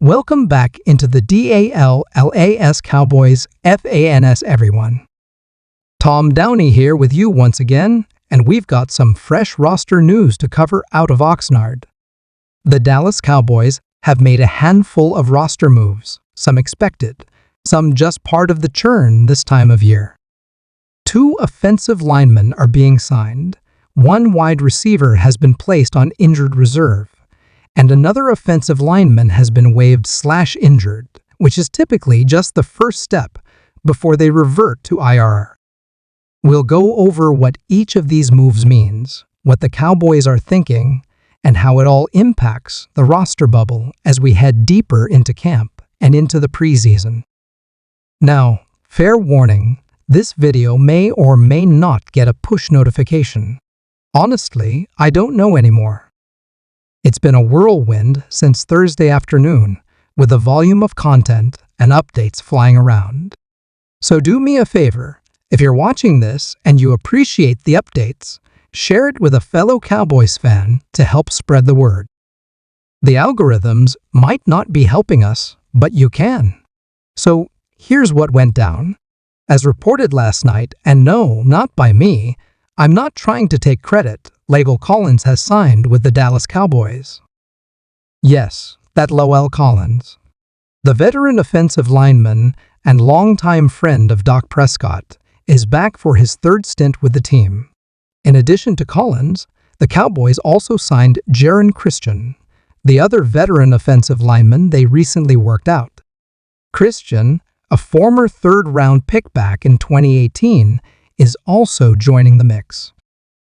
Welcome back into the Dallas Cowboys fans, everyone. Tom Downey here with you once again, and we've got some fresh roster news to cover out of Oxnard. The Dallas Cowboys have made a handful of roster moves, some expected, some just part of the churn this time of year. 2 offensive linemen are being signed, 1 wide receiver has been placed on injured reserve, and another offensive lineman has been waived/injured, which is typically just the first step before they revert to IR. We'll go over what each of these moves means, what the Cowboys are thinking, and how it all impacts the roster bubble as we head deeper into camp and into the preseason. Now, fair warning, this video may or may not get a push notification. Honestly, I don't know anymore. It's been a whirlwind since Thursday afternoon, with a volume of content and updates flying around. So do me a favor, if you're watching this and you appreciate the updates, share it with a fellow Cowboys fan to help spread the word. The algorithms might not be helping us, but you can. So here's what went down. As reported last night, and no, not by me, I'm not trying to take credit, La'el Collins has signed with the Dallas Cowboys. Yes, that La'el Collins. The veteran offensive lineman and longtime friend of Dak Prescott is back for his 3rd stint with the team. In addition to Collins, the Cowboys also signed Jaron Christian, the other veteran offensive lineman they recently worked out. Christian, a former 3rd-round pick back in 2018, is also joining the mix.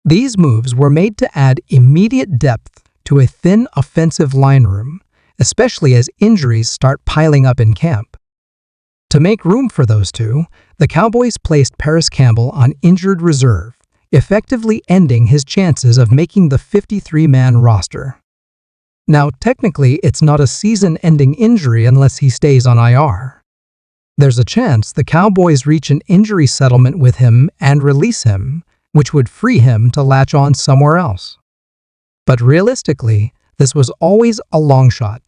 These moves were made to add immediate depth to a thin offensive line room, especially as injuries start piling up in camp. To make room for those 2, the Cowboys placed Paris Campbell on injured reserve, effectively ending his chances of making the 53-man roster. Now, technically, it's not a season-ending injury unless he stays on IR. There's a chance the Cowboys reach an injury settlement with him and release him, which would free him to latch on somewhere else. But realistically, this was always a long shot.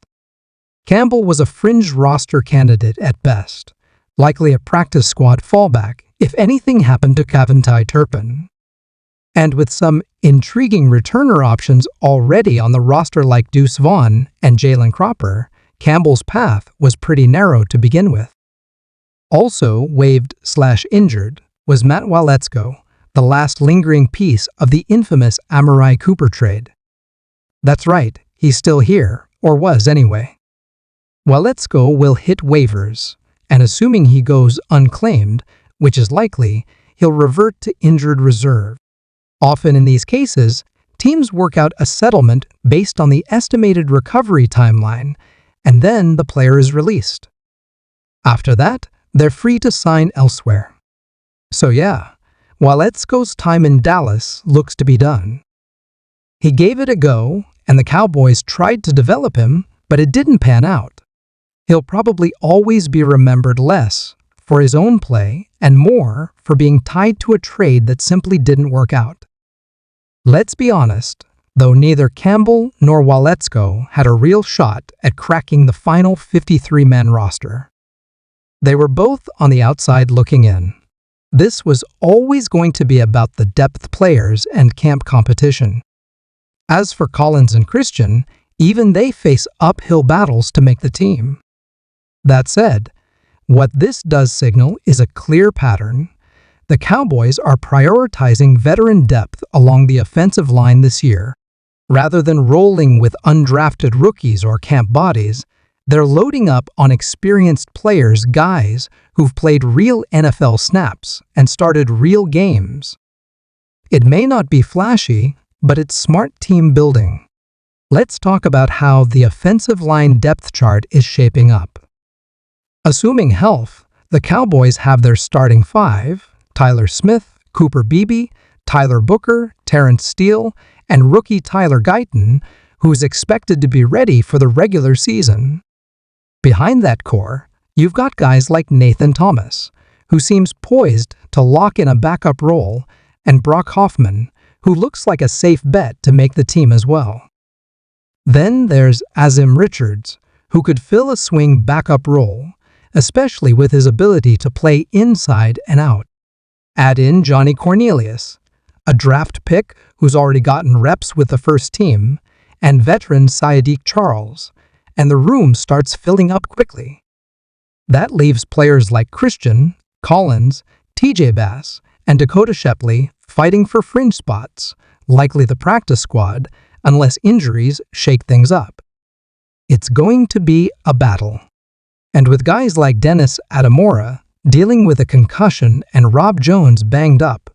Campbell was a fringe roster candidate at best, likely a practice squad fallback if anything happened to Cavonte Turpin. And with some intriguing returner options already on the roster like Deuce Vaughn and Jalen Cropper, Campbell's path was pretty narrow to begin with. Also waived/injured was Matt Waletzko, the last lingering piece of the infamous Amari Cooper trade. That's right, he's still here, or was anyway. Waletzko will hit waivers, and assuming he goes unclaimed, which is likely, he'll revert to injured reserve. Often in these cases, teams work out a settlement based on the estimated recovery timeline, and then the player is released. After that, they're free to sign elsewhere. So yeah, Waletzko's time in Dallas looks to be done. He gave it a go, and the Cowboys tried to develop him, but it didn't pan out. He'll probably always be remembered less for his own play and more for being tied to a trade that simply didn't work out. Let's be honest, though neither Campbell nor Waletzko had a real shot at cracking the final 53-man roster. They were both on the outside looking in. This was always going to be about the depth players and camp competition. As for Collins and Christian, even they face uphill battles to make the team. That said, what this does signal is a clear pattern. The Cowboys are prioritizing veteran depth along the offensive line this year. Rather than rolling with undrafted rookies or camp bodies, they're loading up on experienced players, guys who've played real NFL snaps and started real games. It may not be flashy, but it's smart team building. Let's talk about how the offensive line depth chart is shaping up. Assuming health, the Cowboys have their starting 5, Tyler Smith, Cooper Beebe, Tyler Booker, Terrence Steele, and rookie Tyler Guyton, who's expected to be ready for the regular season. Behind that core, you've got guys like Nathan Thomas, who seems poised to lock in a backup role, and Brock Hoffman, who looks like a safe bet to make the team as well. Then there's Azim Richards, who could fill a swing backup role, especially with his ability to play inside and out. Add in Johnny Cornelius, a draft pick who's already gotten reps with the first team, and veteran Sadiq Charles, and the room starts filling up quickly. That leaves players like Christian, Collins, TJ Bass, and Dakota Shepley fighting for fringe spots, likely the practice squad, unless injuries shake things up. It's going to be a battle. And with guys like Dennis Adamora dealing with a concussion and Rob Jones banged up,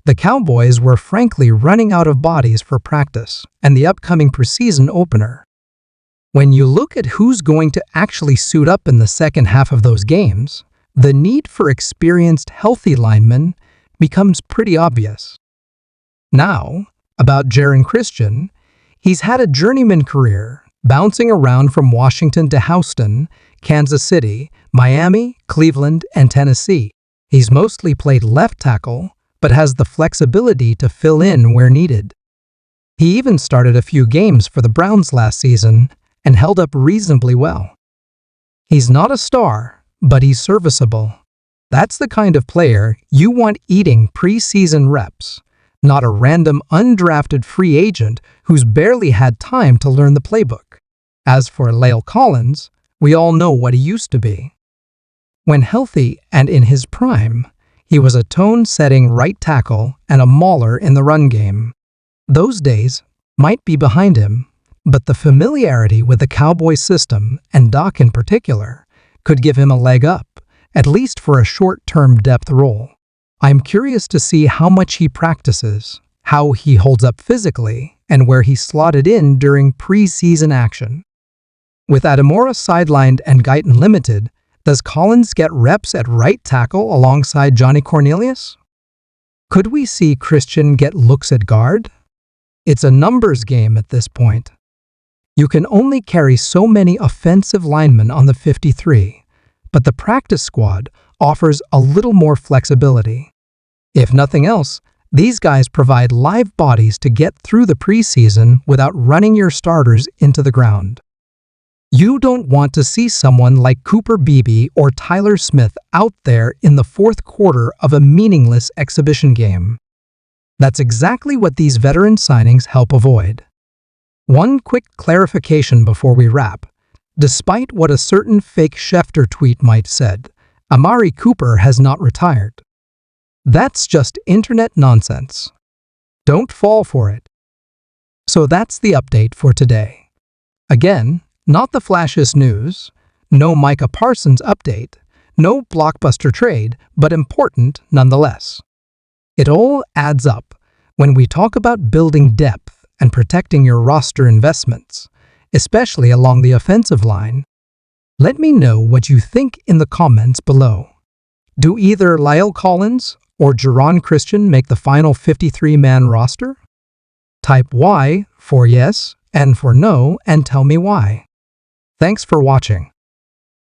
the Cowboys were frankly running out of bodies for practice and the upcoming preseason opener. When you look at who's going to actually suit up in the second half of those games, the need for experienced, healthy linemen becomes pretty obvious. Now, about Jaron Christian, he's had a journeyman career, bouncing around from Washington to Houston, Kansas City, Miami, Cleveland, and Tennessee. He's mostly played left tackle, but has the flexibility to fill in where needed. He even started a few games for the Browns last season and held up reasonably well. He's not a star, but he's serviceable. That's the kind of player you want eating preseason reps, not a random undrafted free agent who's barely had time to learn the playbook. As for La'el Collins, we all know what he used to be. When healthy and in his prime, he was a tone-setting right tackle and a mauler in the run game. Those days might be behind him, but the familiarity with the Cowboys system, and Doc in particular, could give him a leg up, at least for a short-term depth role. I'm curious to see how much he practices, how he holds up physically, and where he's slotted in during preseason action. With Adamora sidelined and Guyton limited, does Collins get reps at right tackle alongside Johnny Cornelius? Could we see Christian get looks at guard? It's a numbers game at this point. You can only carry so many offensive linemen on the 53, but the practice squad offers a little more flexibility. If nothing else, these guys provide live bodies to get through the preseason without running your starters into the ground. You don't want to see someone like Cooper Beebe or Tyler Smith out there in the fourth quarter of a meaningless exhibition game. That's exactly what these veteran signings help avoid. One quick clarification before we wrap. Despite what a certain fake Schefter tweet might said, Amari Cooper has not retired. That's just internet nonsense. Don't fall for it. So that's the update for today. Again, not the flashiest news, no Micah Parsons update, no blockbuster trade, but important nonetheless. It all adds up when we talk about building depth and protecting your roster investments, especially along the offensive line. Let me know what you think in the comments below. Do either La'el Collins or Jaron Christian make the final 53-man roster? Type Y for yes and for no and tell me why. Thanks for watching.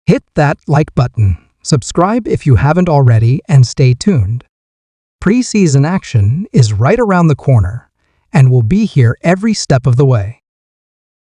Hit that like button, subscribe if you haven't already, and stay tuned. Preseason action is right around the corner and will be here every step of the way.